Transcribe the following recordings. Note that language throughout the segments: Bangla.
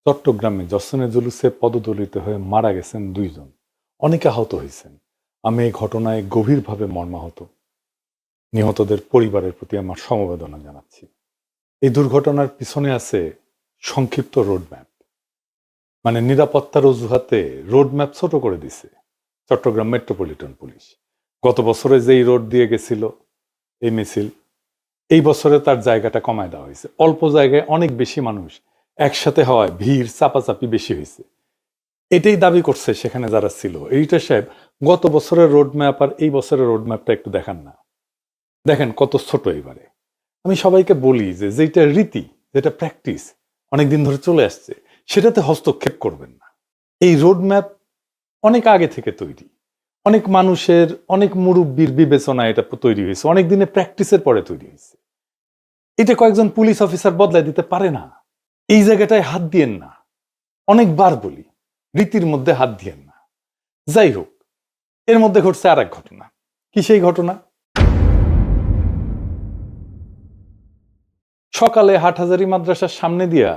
চট্টগ্রামে জসনে জুলুসে পদদলিত হয়ে মারা গেছেন 2 জন, অনেকে আহত হয়েছেন। আমি এই ঘটনায় গভীরভাবে মর্মাহত। নিহতদের পরিবারের প্রতি আমার সমবেদনা জানাচ্ছি। এই দুর্ঘটনার পিছনে আছে সংক্ষিপ্ত রোডম্যাপ, মানে নিরাপত্তার অজুহাতে রোডম্যাপ ছোট করে দিছে চট্টগ্রাম মেট্রোপলিটন পুলিশ। গত বছরে যেই রোড দিয়ে গেছিল এই মিছিল, এই বছরে তার জায়গাটা কমায় দেওয়া হয়েছে। অল্প জায়গায় অনেক বেশি মানুষ একসাথে হওয়ায় ভিড় চাপাচাপি বেশি হয়েছে। এটাই দাবি করছে সেখানে যারা ছিল। এইটা সাহেব, গত বছরের রোডম্যাপ আর এই বছরের রোডম্যাপটা একটু দেখান না। দেখেন কত ছোট এবারে। আমি সবাইকে বলি যে যেটা রীতি, যেটা প্র্যাকটিস অনেকদিন ধরে চলে আসছে, সেটাতে হস্তক্ষেপ করবেন না। এই রোডম্যাপ অনেক আগে থেকে তৈরি, অনেক মানুষের, অনেক মুরব্বীর বিবেচনায় এটা তৈরি হয়েছে, অনেক দিনে প্র্যাকটিসের পরে তৈরি হয়েছে। এটা কয়েকজন পুলিশ অফিসার বদলায় দিতে পারে না। এই জায়গাটায় হাত দিয়েন না। অনেকবার বলি, রীতির মধ্যে হাত দিয়েন না। যাই হোক, এর মধ্যে ঘটছে আর এক ঘটনা। কি সেই ঘটনা? সকালে হাটহাজারী মাদ্রাসার সামনে দিয়া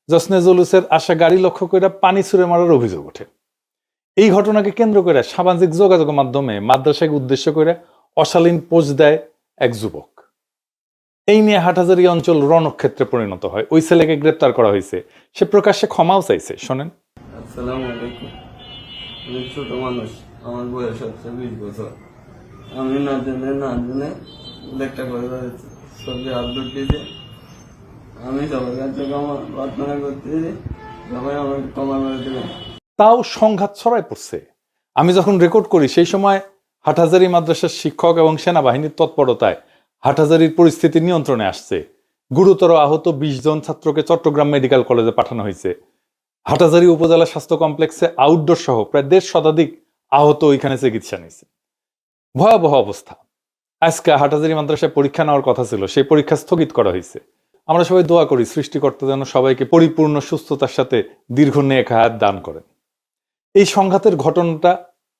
জসনে জুলুসের আসা গাড়ি লক্ষ্য করে পানি ছুঁড়ে মারার অভিযোগ ওঠে। এই ঘটনাকে কেন্দ্র করে সামাজিক যোগাযোগ মাধ্যমে মাদ্রাসাকে উদ্দেশ্য করে অশালীন পোস্ট দেয় এক যুবক। এই নিয়ে হাটহাজারী অঞ্চল রণক্ষেত্রে পরিণত হয়। ওই ছেলেকে গ্রেপ্তার করা হয়েছে। সে প্রকাশ্যে ক্ষমাও চাইছে। শোনেন। আসসালামু আলাইকুম। আমি ছোট মানুষ, আমার বয়স হচ্ছে 20 বছর। আমি না জেনে একটা করে ছবি আপলোড দিয়েছি। আমি সবার কাছে ক্ষমা প্রার্থনা করতেছি, সবাই আমাকে ক্ষমা করে দেবেন। তাও সংঘাত ছড়ায় পড়ছে। আমি যখন রেকর্ড করি সেই সময় হাটহাজারী মাদ্রাসার শিক্ষক এবং সেনাবাহিনীর তৎপরতায় হাটহাজারীর পরিস্থিতি নিয়ন্ত্রণে আসছে। গুরুতর আহত 20 জন ছাত্রকে চট্টগ্রাম মেডিকেল কলেজে পাঠানো হয়েছে। হাটহাজারী উপজেলা স্বাস্থ্য কমপ্লেক্সে আউটডোর সহ প্রায় 150 শতাধিক আহত ওইখানে চিকিৎসা নিয়েছে। ভয়াবহ অবস্থা। আজকে হাটহাজারী মাদ্রাসায় পরীক্ষা নেওয়ার কথা ছিল, সেই পরীক্ষা স্থগিত করা হয়েছে। আমরা সবাই দোয়া করি সৃষ্টিকর্তা যেন সবাইকে পরিপূর্ণ সুস্থতার সাথে দীর্ঘ নেক হায়াত দান করেন। এই সংঘাতের ঘটনাটা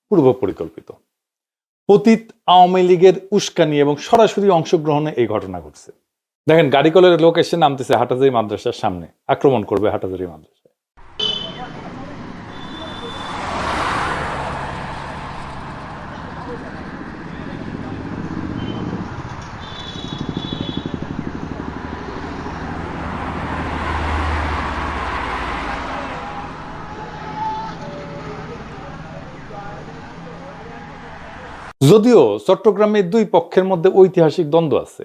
পূর্ব পরিকল্পিত। পতিত আওয়ামী লীগের উস্কানি এবং সরাসরি অংশগ্রহণে এই ঘটনা ঘটছে। দেখেন, গাড়িকলের লোক এসে নামতেছে হাটহাজারী মাদ্রাসার সামনে, আক্রমণ করবে হাটহাজারী মাদ্রাসা। যদিও চট্টগ্রামে 2 পক্ষের মধ্যে ঐতিহাসিক দ্বন্দ্ব আছে,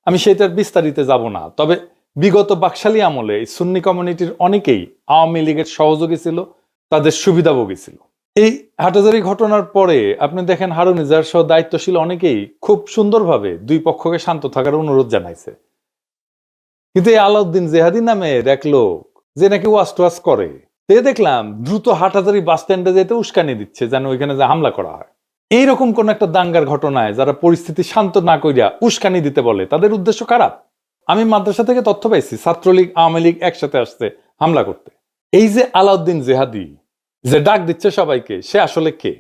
আমি সেটার বিস্তারিতে যাব না। তবে বিগত বাকশালী আমলে সুন্নি কমিউনিটির অনেকেই আওয়ামী লীগের সহযোগী ছিল, তাদের সুবিধাভোগী ছিল। এই হাটহাজারী ঘটনার পরে আপনি দেখেন হারুন ইজার সহ দায়িত্বশীল অনেকেই খুব সুন্দরভাবে 2 পক্ষকে শান্ত থাকার অনুরোধ জানাইছে। কিন্তু এই আলাউদ্দিন জেহাদি নামের এক লোক, যে নাকি ওয়াজ টোয়াজ করে, সে দেখলাম দ্রুত হাটহাজারী বাস স্ট্যান্ডে যেতে উস্কানি দিচ্ছে যেন ওইখানে যে হামলা করা হয়। এইরকম কোন একটা দাঙ্গার ঘটনায় যারা পরিস্থিতি শান্ত না করিয়া উস্কানি দিতে বলে, তাদের উদ্দেশ্য খারাপ। আমি মাদ্রাসা থেকে তথ্য পাইছি ছাত্রলীগ আওয়ামী লীগ একসাথে আসছে হামলা করতে। এই যে আলাউদ্দিন জেহাদি যে ডাক দিচ্ছে সবাইকে, সে আসলে কে?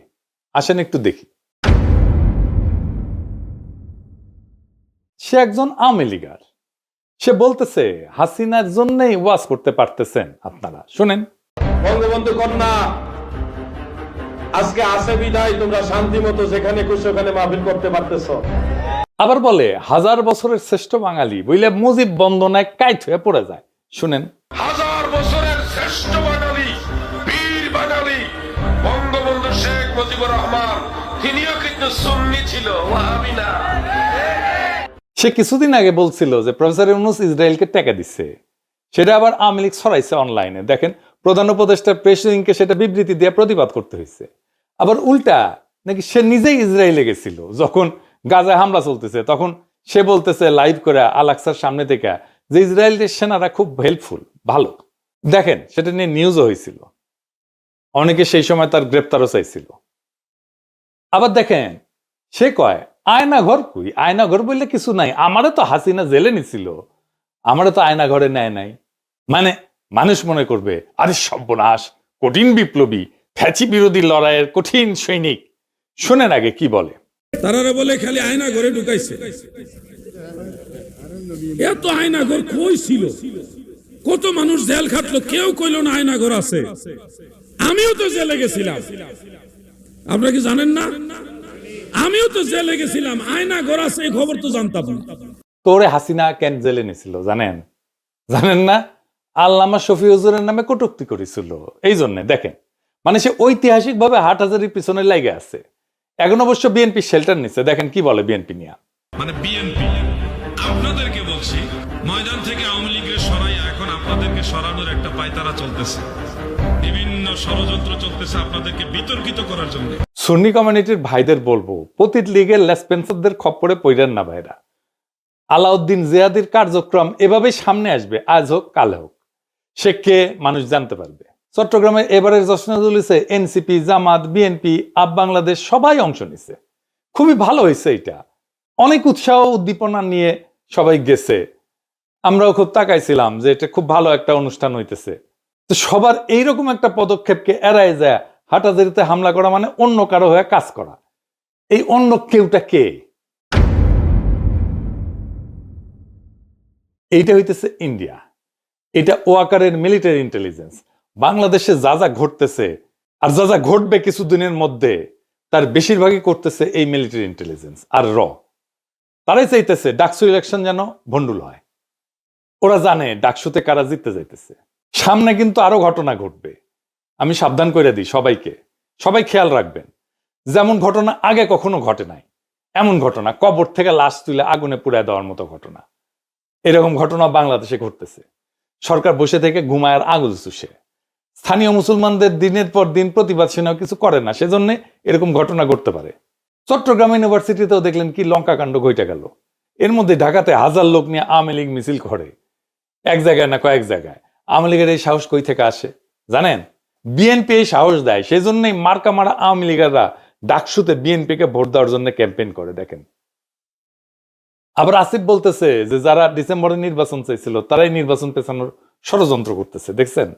আসেন একটু দেখি। সে একজন আওয়ামী লীগার। সে বলতেছে হাসিনার জন্যই ওয়াজ করতে পারতেছেন আপনারা। শুনেন। বঙ্গবন্ধু কন্যা আজকে আসে বিদায় তোমরা শান্তি মতো যেখানে খুশি ওখানে মাহফিল করতে পারতেছ। আবার বলে 1000 বছরের শ্রেষ্ঠ বাঙালি বইলে মুজিব বন্দনায় কাইট হয়ে পড়ে যায়। শুনেন। 1000 বছরের শ্রেষ্ঠ বাঙালি, বীর বাঙালি বঙ্গবন্ধু শেখ মুজিবুর রহমান, তিনিও কিন্তু সুন্নি ছিল, ওয়াহাবি না। সে কিছুদিন আগে বলছিল যে প্রফেসর ইউনূস ইসরায়েলকে টাকা দিচ্ছে, সেটা আবার আওয়ামী লীগ ছড়াইছে অনলাইনে। দেখেন, প্রধান উপদেষ্টার প্রেস উইংকে সেটা বিবৃতি দিয়ে প্রতিবাদ করতে হয়েছে। আবার উল্টা নাকি সে নিজেই ইসরায়েলে গেছিল যখন গাজায় হামলা চলতেছে, তখন সে বলতেছে লাইভ করে আল-আকসার সামনে থেকে যে ইসরায়েলের সেনারা খুব হেল্পফুল, ভালো। দেখেন, সেটা নিয়ে নিউজও হয়েছিল, অনেকে সেই সময় তার গ্রেপ্তারও চাইছিল। আবার দেখেন, সে কয় আয়নাঘর কই? আয়নাঘর বললে কিছু নাই, আমারে তো হাসিনা জেলে নিছিল, আমারে তো আয়নাঘরে নেয় নাই। মানে মানুষ মনে করবে আরে সর্বনাশ, কঠিন বিপ্লবী, ফ্যাচি বিরোধী লড়াইয়ের কঠিন সৈনিক। শোনেন আগে কি বলে। তারা বলে খালি আয়না ঘরে ঢুকাইছে। এত আয়না ঘর কই ছিল? কত মানুষ জেল খাটলো, কেউ কইলো না আয়না ঘর আছে। আমিও তো জেলে গেছিলাম, আপনারা কি জানেন না? আমিও তো জেলে গেছিলাম, আয়না ঘর আছে এই খবর তো জানতাম না। তোরে হাসিনা কেন জেলে নিছিল জানেন? জানেন না? আল্লামা শফি হুজুরের নামে কটূক্তি করেছিল। এই জন্য দেখেন, মানে সে ঐতিহাসিক ভাবে হাটহাজারির পিছনে লেগে আছে। এখন অবশ্য বিএনপি শেল্টার নিচ্ছে। দেখেন কি বলে বিএনপি নিয়ে। মানে বিএনপি আপনাদেরকে বলছি, ময়দান থেকে আওয়ামী লীগের সরাইয়া এখন আপনাদেরকে সরানোর একটা পায়তারা চলতেছে, বিভিন্ন ষড়যন্ত্র চলতেছে আপনাদেরকে বিতর্কিত করার জন্য। সুন্নি কমিউনিটির ভাইদের বলবো, পতিত লীগের লেসপেন্সারদের খপ্পরে পড়েন না ভাইরা। আলাউদ্দিন জিয়াদির কার্যক্রম এভাবেই সামনে আসবে, আজ হোক কাল হোক। সে কে মানুষ জানতে পারবে। চট্টগ্রামে এবারের জশ্নে এনসিপি, জামাত, বিএনপি, আপ বাংলাদেশ সবাই অংশ নিছে। খুবই ভালো হয়েছে এটা। অনেক উৎসাহ উদ্দীপনা নিয়ে সবাই গেছে। আমরাও খুব তাকাইছিলাম যে এটা খুব ভালো একটা অনুষ্ঠান হইতেছে। তো সবার এইরকম একটা পদক্ষেপকে এড়ায় যায় হাটাজারিতে হামলা করা মানে অন্য কারো হয়ে কাজ করা। এই অন্য কেউটা কে? এইটা হইতেছে ইন্ডিয়া। এটা ওয়াকারের মিলিটারি ইন্টেলিজেন্স। বাংলাদেশে যা যা ঘটতেছে আর যা যা ঘটবে কিছুদিনের মধ্যে, তার বেশিরভাগই করতেছে এই মিলিটারি ইন্টেলিজেন্স আর তারাই চাইতেছে ডাকসু ইলেকশন যেন ভন্ডুল হয়। ওরা জানে ডাকসুতে কারা জিততে যাইতেছে। সামনে কিন্তু আরো ঘটনা ঘটবে। আমি সাবধান করে দিই সবাইকে, সবাই খেয়াল রাখবেন। যেমন ঘটনা আগে কখনো ঘটে নাই এমন ঘটনা, কবর থেকে লাশ তুলে আগুনে পুড়ায় দেওয়ার মতো ঘটনা, এরকম ঘটনা বাংলাদেশে ঘটতেছে। সরকার বসে থেকে ঘুমায় আর আঙুল চুষে। স্থানীয় মুসলমানদের দিনের পর দিন প্রতিবাদ সেনাও কিছু করে না, সেজন্য এরকম ঘটনা ঘটতে পারে। চট্টগ্রাম ইউনিভার্সিটিতেও দেখলেন কি লঙ্কা কাণ্ড ঘটে গেল। এর মধ্যে ঢাকাতে হাজার লোক নিয়ে আওয়ামী লীগ মিছিল করে, এক জায়গায় না কয়েক জায়গায়। আওয়ামী লীগের এই সাহস কই থেকে আসে জানেন? বিএনপি এই সাহস দেয়। সেই জন্যই মার্কা মারা আওয়ামী লীগেররা ডাকসুতে বিএনপিকে ভোট দেওয়ার জন্য ক্যাম্পেইন করে। দেখেন, আবার আসিফ বলতেছে যে যারা ডিসেম্বরে নির্বাচন চাইছিল তারাই নির্বাচন পেছানোর ষড়যন্ত্র করতেছে। দেখছেন,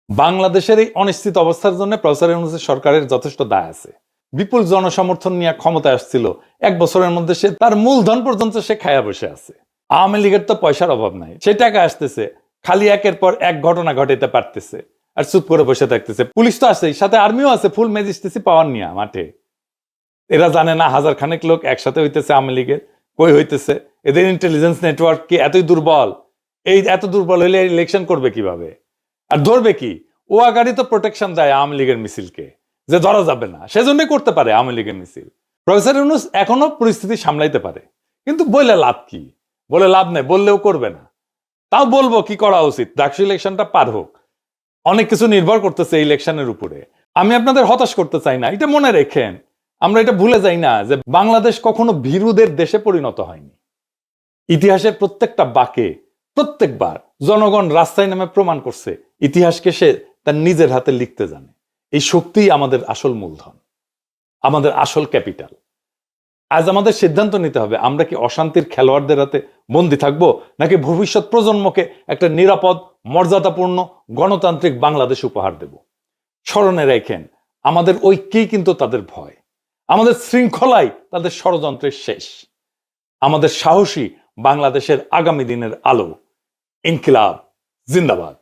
বাংলাদেশের এই অনিশ্চিত অবস্থার জন্য প্রফেসর ইউনূসের সরকারের যথেষ্ট দায় আছে। বিপুল জনসমর্থন নিয়ে ক্ষমতায় আসছিল, 1 বছরের মধ্যে সে তার মূলধন পর্যন্ত সে খায়া বসে আছে। আওয়ামী লীগের তো পয়সার অভাব নাই, সে টাকা আসতেছে, খালি একের পর এক ঘটনা ঘটাইতে পারতেছে আর চুপ করে বসে থাকতেছে। পুলিশ তো আছে, সাথে আর্মিও আছে, ফুল ম্যাজিস্ট্রেসি পাওয়ার নিয়ে মাঠে। এরা জানে না 1000 খানেক লোক একসাথে হইতেছে আওয়ামী লীগের, কই হইতেছে। এদের ইন্টেলিজেন্স নেটওয়ার্ক কি এতই দুর্বল? এই এত দুর্বল হইলে ইলেকশন করবে কিভাবে আর ধরবে কি? ওয়াকারি তো প্রোটেকশন দেয় আওয়ামী লীগের মিছিলকে, যে ধরা যাবে না, সেজন্যই করতে পারে আওয়ামী লীগের মিছিল। প্রফেসর ইউনূস এখনো পরিস্থিতি সামলাইতে পারে, কিন্তু বলে লাভ কি? বলে লাভ নেই, বললেও করবে না। তাও বলবো কি করা উচিত, ডাকসু ইলেকশনটা পার হোক। অনেক কিছু নির্ভর করতেছে এই ইলেকশনের উপরে। আমি আপনাদের হতাশ করতে চাই না, এটা মনে রেখেন। আমরা এটা ভুলে যাই না যে বাংলাদেশ কখনো ভীরুদের দেশে পরিণত হয়নি। ইতিহাসের প্রত্যেকটা বাঁকে প্রত্যেকবার জনগণ রাস্তায় নামে প্রমাণ করছে ইতিহাসকে সে তার নিজের হাতে লিখতে জানে। এই শক্তিই আমাদের আসল মূলধন, আমাদের আসল ক্যাপিটাল। আজ আমাদের সিদ্ধান্ত নিতে হবে, আমরা কি অশান্তির খেলোয়াড়দের হাতে বন্দী থাকবো, নাকি ভবিষ্যৎ প্রজন্মকে একটা নিরাপদ, মর্যাদাপূর্ণ, গণতান্ত্রিক বাংলাদেশ উপহার দেব। স্মরণে রাখেন, আমাদের ঐক্যেই কিন্তু তাদের ভয়, আমাদের শৃঙ্খলাই তাদের ষড়যন্ত্রের শেষ। আমাদের সাহসী বাংলাদেশের আগামী দিনের আলো। ইনকিলাব জিন্দাবাদ।